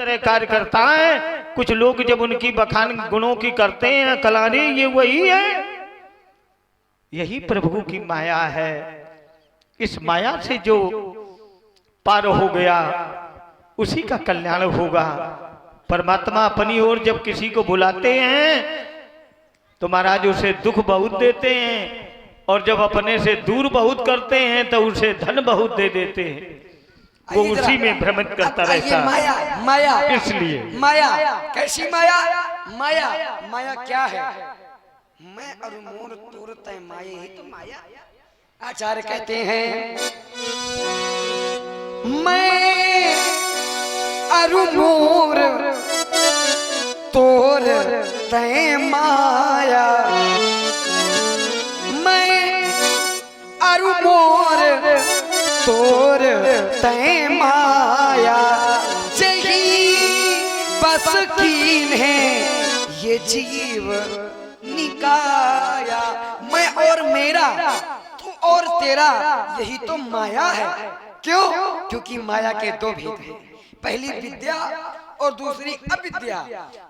तरह कार्य करता है। कुछ लोग जब उनकी बखान गुणों की करते हैं, कलाने ये वही है, यही प्रभु की माया है। इस माया से जो पार हो गया उसी का कल्याण होगा। परमात्मा अपनी ओर जब किसी को बुलाते हैं तो महाराज उसे दुख बहुत देते हैं, और जब अपने से दूर बहुत करते हैं तो उसे धन बहुत दे देते हैं। वो उसी में भ्रमित करता रहता है। माया, माया इसलिए माया कैसी माया? माया माया क्या है? मैं और मोर तोरत है माया, ही तो माया। आचार्य कहते हैं मैं अरु मोर तोर तय माया, मैं अरु मोर तोर तय माया, जही बस कीन है ये जीव निकाया। मैं और मेरा, तू और तेरा, यही तो माया है। क्यों? क्योंकि माया के दो भेद हैं, पहली विद्या और दूसरी अविद्या।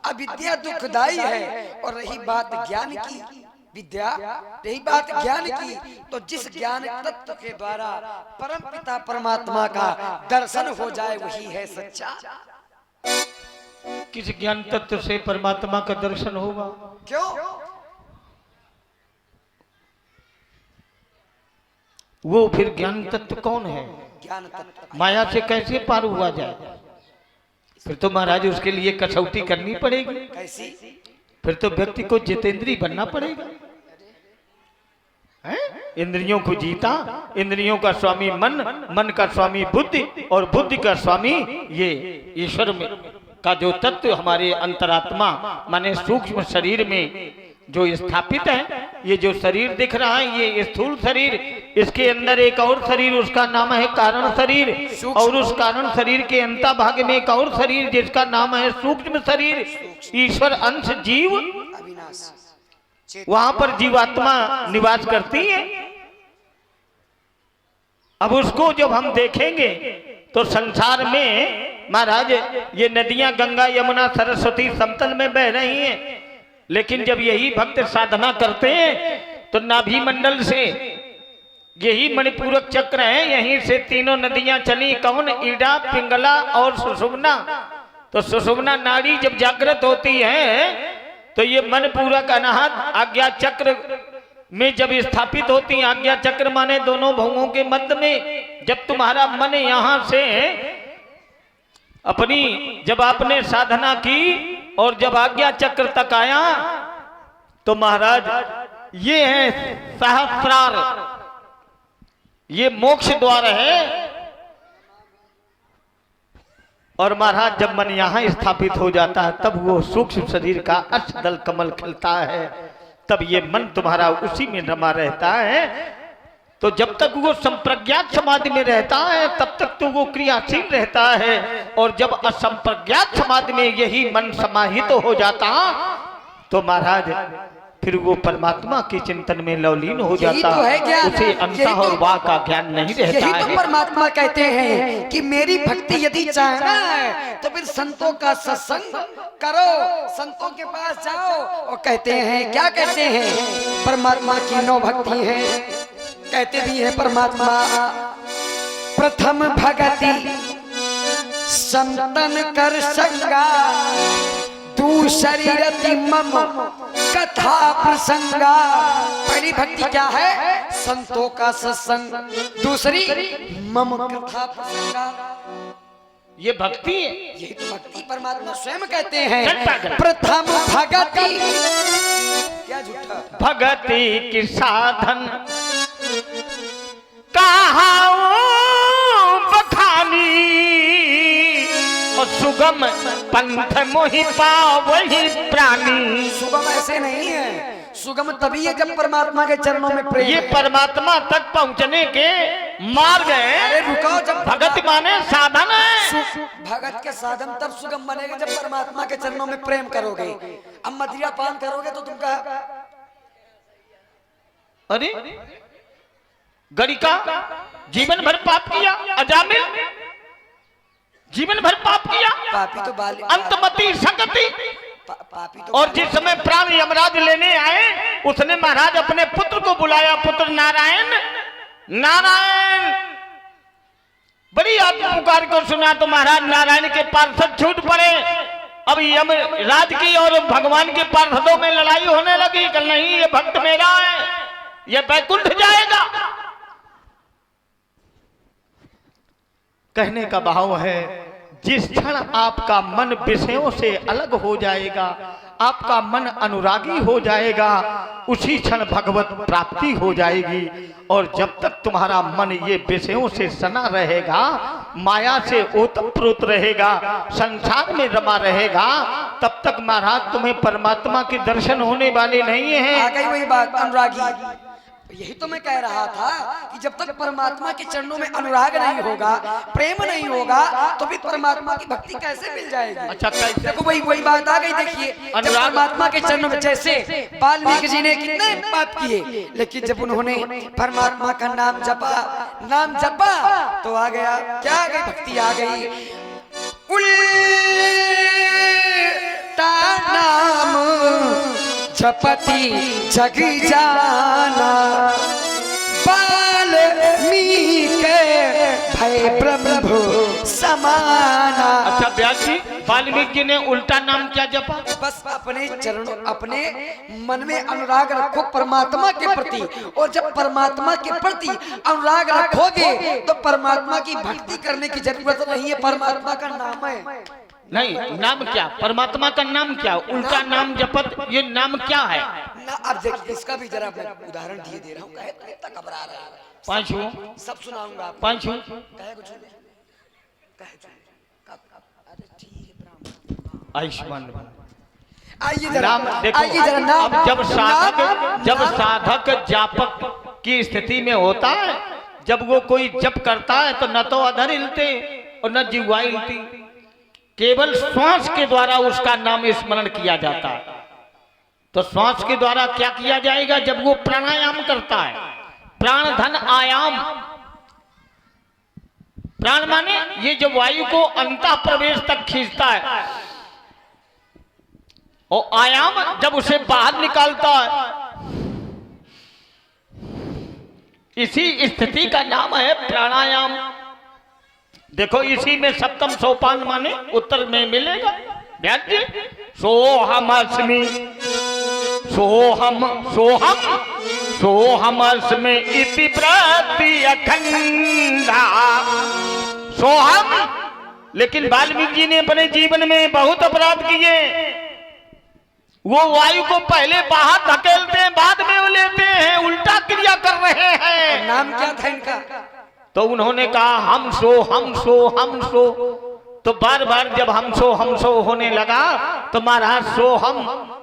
अविद्या दुखदाई है, और रही बात ज्ञान की, विद्या रही बात ज्ञान की, तो जिस ज्ञान तत्व के द्वारा परम पिता परमात्मा का दर्शन हो जाए वही है सच्चा। किस ज्ञान तत्व से परमात्मा का दर्शन होगा? क्यों? वो फिर ज्ञान तत्व कौन है? ज्ञान तत्व माया से कैसे पार हुआ जाए? फिर तो महाराज उसके लिए कसौटी करनी पड़ेगी। कैसी? फिर तो व्यक्ति को जितेंद्रिय बनना पड़ेगा। इंद्रियों को जीता, इंद्रियों का स्वामी मन, मन का स्वामी बुद्धि, और बुद्धि का स्वामी ये ईश्वर में का जो तत्व हमारे अंतरात्मा माने सूक्ष्म शरीर में जो स्थापित है। ये जो शरीर दिख रहा है ये स्थूल शरीर, इसके अंदर एक और शरीर, उसका नाम है कारण शरीर, और उस कारण शरीर के अंतर भाग में एक और शरीर जिसका नाम है सूक्ष्म शरीर। ईश्वर अंश जीव, वहां पर जीवात्मा निवास करती है। अब उसको जब हम देखेंगे तो संसार में महाराज ये नदियां गंगा यमुना सरस्वती समतल में बह रही हैं, लेकिन जब यही भक्त साधना करते हैं तो नाभि मंडल से यही मणिपूरक चक्र है, यहीं से तीनों नदियां चली। कौन? ईडा, पिंगला और सुषुम्ना। तो सुषुम्ना नाड़ी जब जागृत होती है तो ये मन पूरक अनाहत आज्ञा चक्र में जब स्थापित होती है। आज्ञा चक्र माने दोनों भुवों के मध्य में जब तुम्हारा मन यहां से अपनी जब आपने साधना की और जब आज्ञा चक्र तक आया तो महाराज ये है सहस्रार, ये मोक्ष द्वार है। और महाराज जब मन यहां स्थापित हो जाता है तब वो सूक्ष्म शरीर का अष्टदल कमल खिलता है, तब ये मन तुम्हारा उसी में रमा रहता है। तो जब तक वो संप्रज्ञात समाधि में रहता है तब तक तो वो क्रियाशील रहता है, और जब असंप्रज्ञात समाधि में यही मन समाहित हो जाता तो महाराज फिर वो परमात्मा के चिंतन में लवलीन हो जाता, उसे अंतः और वाह का ज्ञान नहीं रहता यही है। तो परमात्मा कहते हैं कि मेरी भक्ति यदि चाहना है तो फिर संतों का सत्संग करो, संतों के पास जाओ। और कहते हैं, क्या कहते हैं? परमात्मा की 9 भक्ति है। कहते भी है परमात्मा प्रथम भगति संतन कर संगा, दूसरी रति मम कथा प्रसंगा। पहली भक्ति क्या है? संतों का सत्संग, दूसरी मम कथा प्रसंगा। ये भक्ति है, यही तो भक्ति परमात्मा स्वयं कहते हैं। प्रथम भगति, क्या झूठा? भगति की साधन कहा बखानी, और सुगम पंथ मोहि पावहि प्राणी। सुगम ऐसे नहीं है, सुगम तभी है जब परमात्मा के चरणों में प्रेम। ये परमात्मा तक पहुंचने के मार्ग है। अरे रुको, जब भगत माने साधन है। भगत के साधन तब सुगम बनेगा जब परमात्मा के चरणों में प्रेम करोगे। अब मदिरा पान करोगे तो तुम कहा, अरे गड़िका जीवन भर पाप किया, अजामिल जीवन भर पाप किया, पापी तो बाल अंतमति संगति। पापी तो और जिस समय प्राण यमराज लेने आए, उसने महाराज अपने पुत्र को बुलाया, पुत्र नारायण नारायण। बड़ी आत्म पुकार को सुना तो महाराज नारायण के पार्षद छूट पड़े। अब यमराज की और भगवान के पार्षदों में लड़ाई होने लगी कि नहीं, ये भक्त मेरा है, ये बैकुंठ जाएगा। कहने का भाव है, जिस क्षण आपका मन विषयों से अलग हो जाएगा, आपका मन अनुरागी हो जाएगा, उसी क्षण भगवत प्राप्ति हो जाएगी। और जब तक तुम्हारा मन ये विषयों से सना रहेगा, माया से ओतप्रोत रहेगा, संसार में रमा रहेगा, तब तक महाराज तुम्हें परमात्मा के दर्शन होने वाले नहीं हैं। आ गई वही बात, अनुरागी। यही तो मैं कह रहा था कि जब तक परमात्मा के चरणों में अनुराग नहीं होगा, प्रेम नहीं होगा, तो भी परमात्मा की भक्ति कैसे मिल जाएगी। अच्छा, देखो वही बात आ गई। देखिए, जब परमात्मा के चरणों में, जैसे वाल्मीकि जी ने कितने पाप किए, लेकिन जब उन्होंने परमात्मा का नाम जपा तो आ गया, क्या आ गई, भक्ति आ गई। उल्टा नाम जपति जग जाना, वाल्मीकि भय प्रभु समाना। अच्छा व्यास जी, वाल्मीकि ने उल्टा नाम क्या जपा? बस अपने चरणों, अपने मन में अनुराग रखो परमात्मा के प्रति, और जब परमात्मा के प्रति अनुराग रखोगे तो परमात्मा की भक्ति करने की जरूरत नहीं है, परमात्मा का नाम है। नहीं, नाम क्या, परमात्मा का नाम क्या, उल्टा नाम जपत, ये नाम क्या है ना? अब देखिए, इसका भी जरा उदाहरण दे रहा हूँ। कहे तो इतना घबरा रहा है, पांचों सब सुनाऊंगा आपको। पांचों कहे कुछ अरे ठीक है, ब्राह्मण आयुष्मान। आइए जरा, नाम देखो, आइए जरा नाम। अब जब साधक जापक की स्थिति में होता है, जब वो कोई जप करता है तो न तो अधर हिलते और न जिह्वा हिलती, केवल श्वास के द्वारा उसका नाम स्मरण किया जाता है। तो श्वास के द्वारा क्या किया जाएगा? जब वो प्राणायाम करता है, प्राण धन आयाम। प्राण माने ये जो वायु को अंतः प्रवेश तक खींचता है, और आयाम जब उसे बाहर निकालता है, इसी स्थिति का नाम है प्राणायाम। देखो, इसी में सप्तम सोपान माने उत्तर में मिलेगा। व्यास जी, सोहमस्मि, सोहमस्मि इति प्रति अखंडा। सोहम। लेकिन वाल्मीकि जी ने अपने जीवन में बहुत अपराध किए। वो वायु को पहले बाहर धकेलते हैं, बाद में वो लेते हैं, उल्टा क्रिया कर रहे हैं। नाम क्या था इनका? तो उन्होंने कहा हम सो। तो बार बार जब हम सो होने लगा तो महाराज सो हम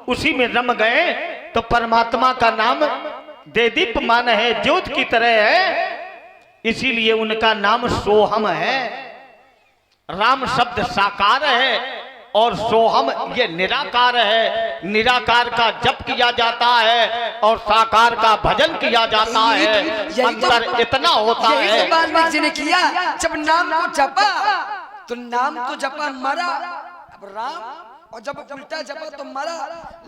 उसी में रम गए। तो परमात्मा का नाम देदीप्यमान है, ज्योत की तरह है, इसीलिए उनका नाम सोहम है। राम शब्द साकार है और सोहम ये निराकार है। निराकार का जप किया जाता है और साकार का भजन किया जाता है। अंतर इतना होता है। वाल्मीकि जी ने किया, जब नाम को जपा तो नाम तो जपा मरा, अब राम, और जब उल्टा जपा तो मरा।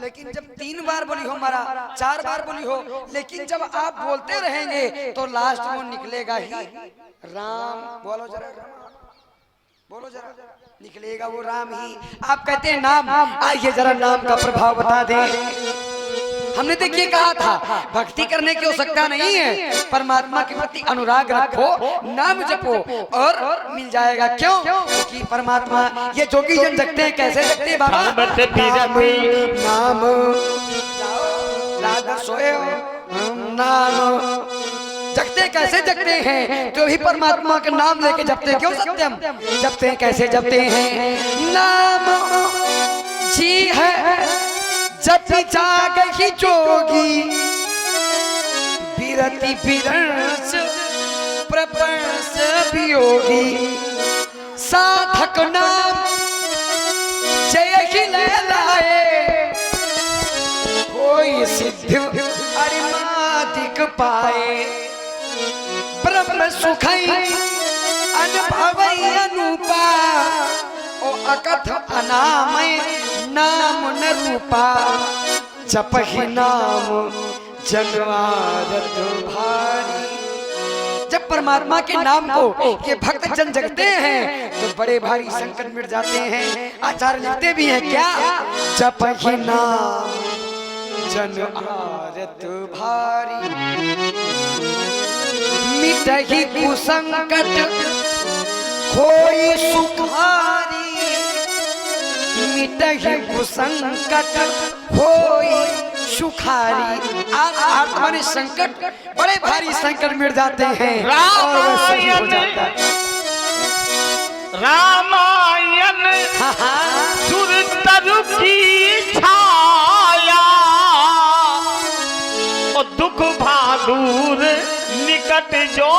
लेकिन जब 3 बार बोली हो मरा, 4 बार बोली हो, लेकिन जब आप बोलते रहेंगे तो लास्ट में निकलेगा ही राम। बोलो जरा, बोलो जरा, निकलेगा वो राम ही। आप कहते हैं नाम, आइए जरा नाम का प्रभाव बता दें। हमने देखिए कहा था, भक्ति करने की आवश्यकता नहीं है, परमात्मा के प्रति अनुराग रखो, नाम जपो और मिल जाएगा। क्यों? क्योंकि परमात्मा, ये जोगी जन जगते हैं, कैसे जगते हैं बाबा? नाम राधा सोए नाम जगते कैसे जगते हैं? तो ही परमात्मा का नाम लेके जपते। क्यों सत्यम जपते हैं? कैसे जपते हैं? नाम जी है जप जाग ही जोगी, बिरति बिरंस प्रपंस वियोगी। साधक नाम जय ही ले लाए, कोई सिद्ध अरिमादिक पाए। ब्रह्म सुखई अनुभव अनुपा ओ अकथ अनामय नाम न रूपा जपहि नाम जनवारत भारी। जब परमात्मा के नाम को ये भक्त जन जगते हैं तो बड़े भारी संकट मिट जाते हैं। आचार्य लिखते भी हैं क्या, जपहि नाम जन आरत भारी मिटहि कुसंकट होई सुखारी। मिटहि कुसंकट होई सुखारी। आत्मा संकट बड़े भारी संकट मिट जाते हैं और वह सुखी हो जाता है। रामायण सुरतर की छाया और दुख भादुर निकट जो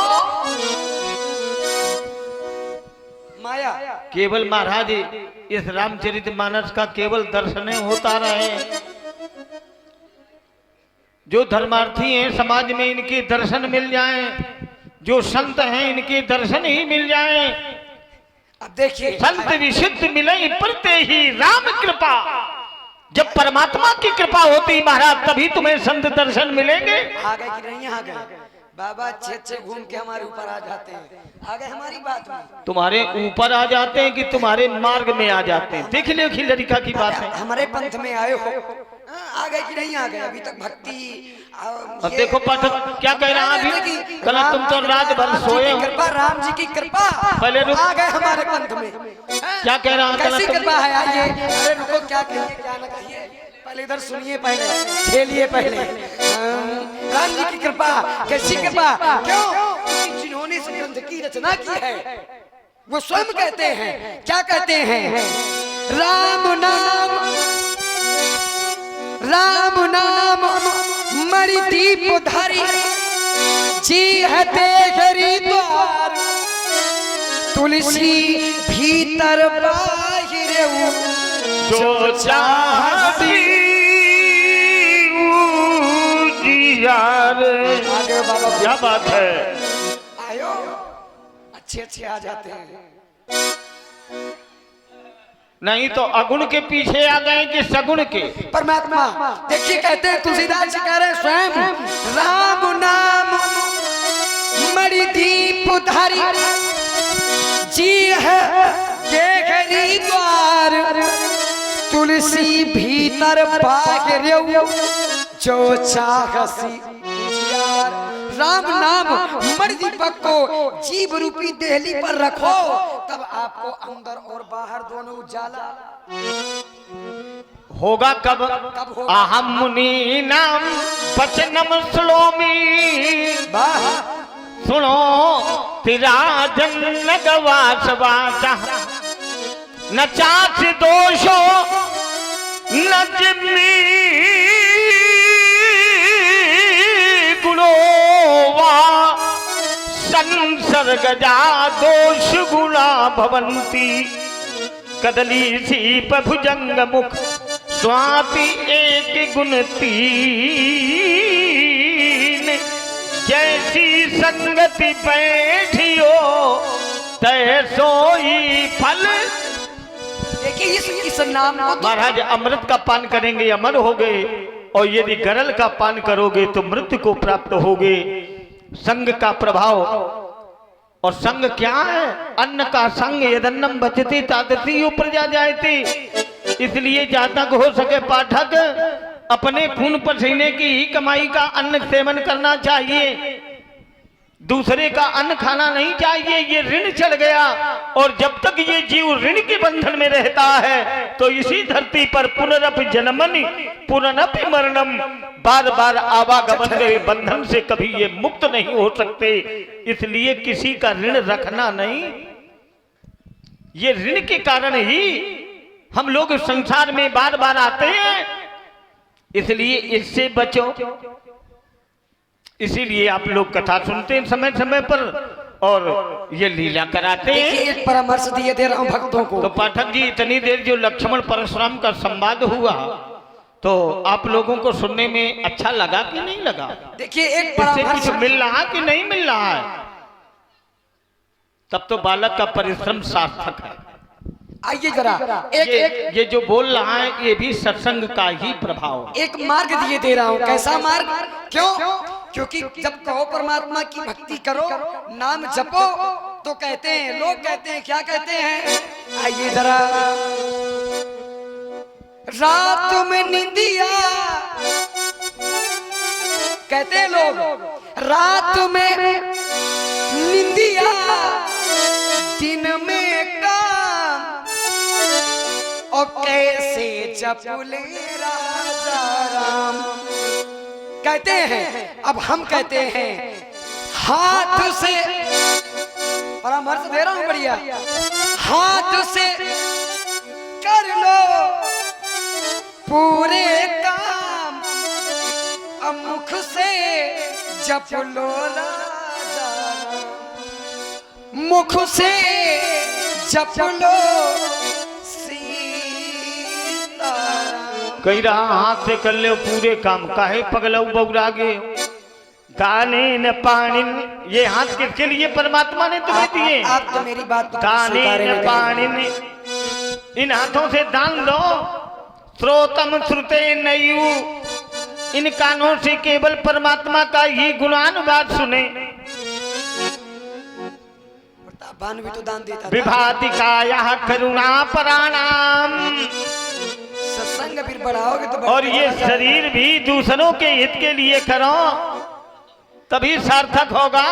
माया। केवल महाराज इस रामचरितमानस का केवल दर्शन होता रहे। जो धर्मार्थी हैं समाज में इनके दर्शन मिल जाएं, जो संत हैं इनके दर्शन ही मिल जाएं। अब देखिए, संत विशुद्ध मिले परते ही राम कृपा। जब परमात्मा की कृपा होती महाराज तभी तुम्हें संत दर्शन मिलेंगे। आ गए कि नहीं आ गए? बाबा अच्छे घूम के हमारे ऊपर आ जाते हैं। आ गए हमारी बात में, तुम्हारे ऊपर आ जाते हैं कि तुम्हारे मार्ग में आ जाते हैं। देख लो कि लड़का की बात है। हमारे पंथ में आए हो, आ गए कि नहीं आ गए? अभी तक भक्ति अब देखो पाठक क्या कह रहा है अभी, कल तुम तो रात भर सोए हो। कृपा राम जी की कृपा, पहले आ गए हमारे पंथ में। क्या कह रहा है? कैसी कृपा है? आइए, अरे रुको, क्या कहिए क्या न कहिए, पहले इधर सुनिए, पहले खेलिए। पहले राम जी की कृपा, कैसी कृपा? क्यों? क्योंकि जिन्होंने इस ग्रंथ की रचना की है वो स्वयं कहते हैं, क्या कहते हैं? राम नाम मणि दीप धरी जी है तेरी द्वार। तुलसी भीतर बाहिर जो चाहती यार। क्या बात है? आयो, अच्छे आ जाते हैं। नहीं तो अगुण के पीछे आ गए कि सगुण के? परमात्मा देखिए, कहते हैं तुलसीदास जी कह रहे हैं स्वयं, राम नाम मणि दीप धारी जी है देखरी द्वार। तुलसी भीतर बाहिर जो चाहसी। राम नाम मणि दीपक को जीव रूपी देहली पर रखो, तब आपको अंदर और बाहर दोनों उजाला होगा। कब होगा? अहम मुनि नाम वचनम श्लोमी। सुनो तिराजन न गवास वाचा न चाच दोषो न जिम्मी गुणोवा संसर्गजा दोष गुणा भवन्ति। कदली सीप भुजंग मुख स्वापि एक गुण तीन। जैसी संगति बैठियो तैसोई फल। देखिए इस नाम को महाराज अमृत का पान करेंगे अमर हो गए, और यदि गरल का पान करोगे तो मृत्यु को प्राप्त होगे। संग का प्रभाव, और संग क्या है? अन्न का संग यदन्नम बचती तादसी प्रजा जायती। इसलिए जहाँ तक हो सके पाठक अपने खून पसीने की ही कमाई का अन्न सेवन करना चाहिए, दूसरे का अन्न खाना नहीं चाहिए। ये ऋण चल गया, और जब तक ये जीव ऋण के बंधन में रहता है तो इसी धरती पर पुनरपि जन्मनि पुनरपि मरणम, बार बार आवागमन के बंधन से कभी ये मुक्त नहीं हो सकते। इसलिए किसी का ऋण रखना नहीं। ये ऋण के कारण ही हम लोग संसार में बार बार आते हैं, इसलिए इससे बचो। इसीलिए आप लोग कथा सुनते हैं समय समय पर, और ये लीला कराते हैं। एक परामर्श दिए दे रहा हूं भक्तों को। तो पाठक जी इतनी देर जो लक्ष्मण परशुराम का संवाद हुआ तो आप लोगों को सुनने में अच्छा लगा कि नहीं लगा? देखिए एक इससे कुछ मिल रहा कि नहीं मिल रहा है? तब तो बालक का परिश्रम सार्थक है। आइए जरा ये जो बोल रहा है ये भी सत्संग का ही प्रभाव है। एक मार्ग दिए दे रहा हूँ। कैसा मार्ग? क्यों? क्योंकि जब कहो परमात्मा की भक्ति करो, नाम जपो, तो कहते हैं, लोग कहते हैं, क्या कहते हैं? आइए जरा, रात में निंदिया, कहते हैं लोग, रात में निंदिया, दिन में काम, और कैसे जपले राजा राम। कहते हैं, अब हम कहते हैं, हाथ से परामर्श दे रहा हूं, बढ़िया, हाथ से कर लो पूरे काम, अब मुख से जप लो राजा राम, मुख से जप लो सीता। कही रहा हाथ से कर ले पूरे काम, काहे पगलऊ बौरा गे। गाने न पानी, ये हाथ किसके लिए परमात्मा ने तुम्हें दिए? आप तो मेरी बात गाने न पानी, इन हाथों से दान दो। श्रोतम श्रुते नयु, इन कानों से केवल परमात्मा का ही गुणानुवाद सुने। भी तो दान देता। विभाति काया करुणा पराणाम, सत्संग फिर बढ़ाओगे तो और ये शरीर भी दूसरों के हित के लिए करो, तभी सार्थक होगा,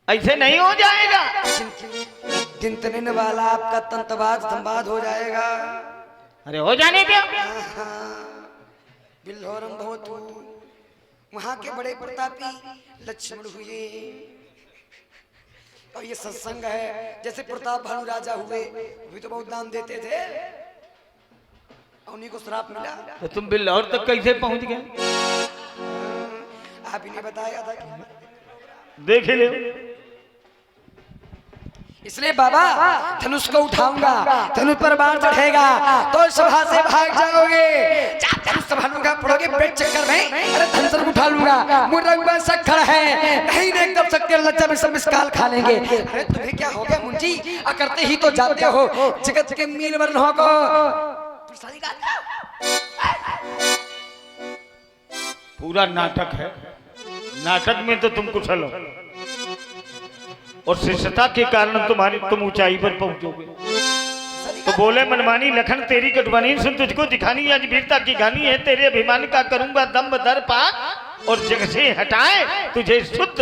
ऐसे नहीं हो जाएगा। दिन तने वाला आपका तंतवाद संवाद हो जाएगा। अरे हो जाने क्या? बिल्होरम भवतु, वहां के बड़े प्रतापी लक्ष्मण हुए, और ये सत्संग है। जैसे प्रताप भानु राजा हुए, भी तो बहुत दान देते थे, उन्हीं को श्राप मिला। तो तुम बिल्हौर तक कैसे पहुंच गए? आप ही ने बताया था कि... देख ले। इसलिए बाबा, धनुष को उठाऊंगा, धनुष पर बाण चढ़ेगा तो सभा से भाग जाओगे। धनुष संभालूंगा, पड़ोगे पेट चक्कर में, अरे धनुष उठा लूंगा, मुर्रंग में सखड़ है, नहीं देख तब सकते लज्जा में सब इसकाल खा लेंगे। अरे तुम्हें क्या हो गया मुंजी, करते ही तो जाते हो जगत के मील वर्णों को। पूरा नाटक है, नाटक में तो तुम कुशल हो, और शिष्यता के कारण तुम ऊंचाई पर पहुंचोगे। तो बोले मनमानी लखन तेरी कटवानी, सुन तुझको दिखानी आज वीरता की कहानी है। तेरे अभिमान का करूंगा दम्भ दर्पात, और जग से हटाए तुझे शुद्ध।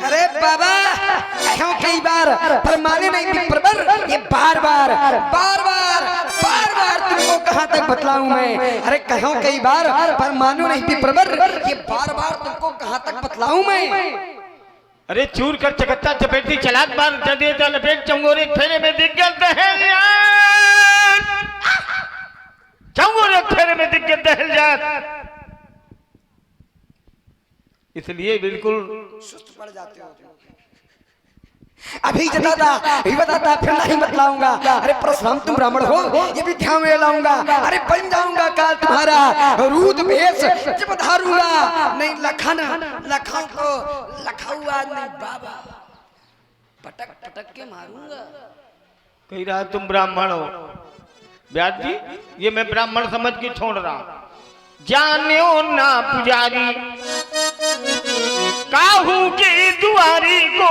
अरे बाबा, क्यों कई बार पर माने नहीं प्रबर, ये बार बार तुमको कहां तक बतलाऊं मैं? अरे कहो कई बार पर मानो नहीं प्रबर, ये बार बार तुमको कहां तक बतलाऊं मैं? अरे चूर कर चकत्ता चपेटी चलाक बार जदे लपेट चंगोरे फेरे में दिख गए यार, चंगोरे फेरे में दिख गए दहल, इसलिए बिल्कुल सुस्त पड़ जाते हो। अभी बताता फिर नहीं बतलाऊंगा। अरे परशुराम तुम ब्राह्मण हो, ये भी ध्यान में लाऊंगा। अरे बन जाऊंगा काल तुम्हारा रूद भेष जब धारूंगा, नहीं लखाऊ को लखाऊआ नहीं बाबा, पटक के मारूंगा। कह रहा तुम ब्राह्मण हो। व्यास जी, ये मैं ब्राह्मण समझ के छोड़ रहा। जान्यो ना पुजारी काहू के दुआरी को,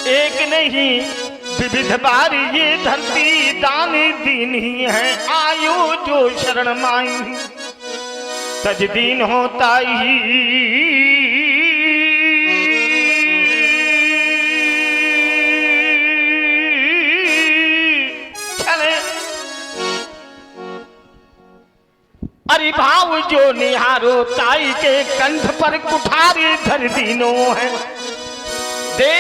एक नहीं विविध बार ये धरती दान दीन ही है। आयो जो शरण माई तज दीन होता ही। अरे भाव जो निहारो ताई के कंठ पर कुठारी धर दीनो है। दे